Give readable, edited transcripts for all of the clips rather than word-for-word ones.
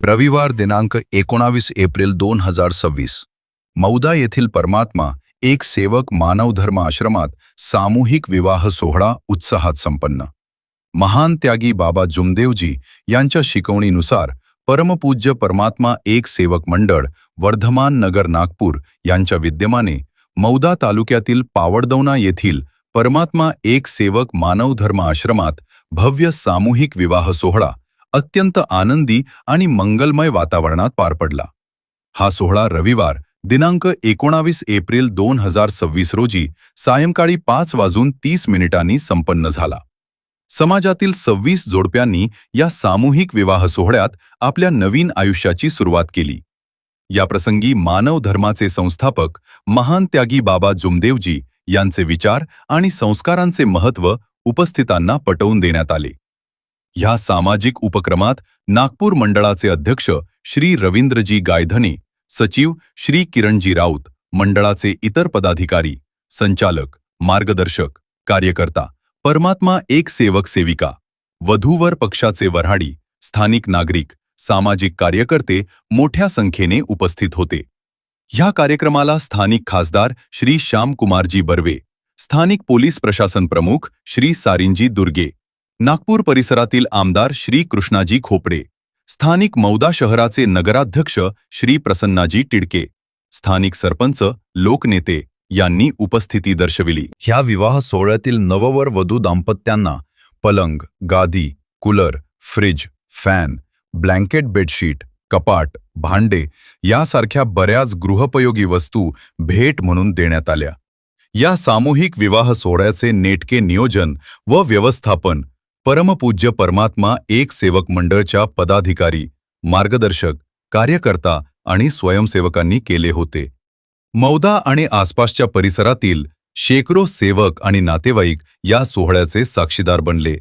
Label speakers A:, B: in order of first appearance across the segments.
A: रविवार दिनांक 19 एप्रिल 2026 मौदा येथील परमात्मा एक सेवक मानवधर्म आश्रमात सामूहिक विवाह सोहळा उत्साहात संपन्न। महान त्यागी बाबा जुमदेवजी यांच्या शिकवणीनुसार परमपूज्य परमात्मा एक सेवक मंडळ वर्धमान नगर नागपूर यांच्या विद्यमाने मौदा तालुक्यातील पावडदौना येथील परमात्मा एक सेवक मानवधर्म आश्रमात भव्य सामूहिक विवाह सोहळा अत्यंत आनंदी आणि मंगलमय वातावरणात पार पडला। हा सोहळा रविवार दिनांक 19 एप्रिल 2026 रोजी सायंकाळी 5:30 संपन्न झाला। समाजातील 26 जोडप्यांनी या सामूहिक विवाह सोहळ्यात आपल्या नवीन आयुष्याची सुरुवात केली। या प्रसंगी मानव धर्माचे संस्थापक महान त्यागी बाबा जुमदेवजी यांचे विचार आणि संस्कारांचे महत्त्व उपस्थितांना पटवून देण्यात आले। ह्या सामाजिक उपक्रमात नागपूर मंडळाचे अध्यक्ष श्री रवींद्रजी गायधने, सचिव श्री किरणजी राऊत, मंडळाचे इतर पदाधिकारी, संचालक, मार्गदर्शक, कार्यकर्ता, परमात्मा एक सेवक सेविका, वधूवर पक्षाचे वऱ्हाडी, स्थानिक नागरिक, सामाजिक कार्यकर्ते मोठ्या संख्येने उपस्थित होते। ह्या कार्यक्रमाला स्थानिक खासदार श्री श्यामकुमारजी बर्वे, स्थानिक पोलीस प्रशासन प्रमुख श्री सारिंजी दुर्गे, नागपूर परिसरातील आमदार श्री कृष्णाजी खोपडे, स्थानिक मौदा शहराचे नगराध्यक्ष श्री प्रसन्नाजी टिडके, स्थानिक सरपंच, लोकनेते यांनी उपस्थिती दर्शविली। ह्या विवाह सोहळ्यातील नववर वधू दाम्पत्यांना पलंग, गादी, cooler, fridge, fan, blanket, bedsheet, कपाट, भांडे यासारख्या बऱ्याच गृहोपयोगी वस्तू भेट म्हणून देण्यात आल्या। या सामूहिक विवाह सोहळ्याचे नेटके नियोजन व व्यवस्थापन परमपूज्य परमात्मा एक सेवक मंडळच्या पदाधिकारी, मार्गदर्शक, कार्यकर्ता आणि स्वयंसेवकांनी केले होते। मौदा आणि आसपासच्या परिसरातील शेकडो सेवक आणि नातेवाईक या सोहळ्याचे साक्षीदार बनले।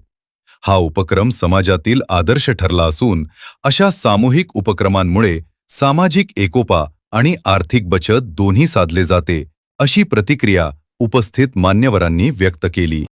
A: हा उपक्रम समाजातील आदर्श ठरला असून अशा सामूहिक उपक्रमांमुळे सामाजिक एकोपा आणि आर्थिक बचत दोन्ही साधले जाते, अशी प्रतिक्रिया उपस्थित मान्यवरांनी व्यक्त केली।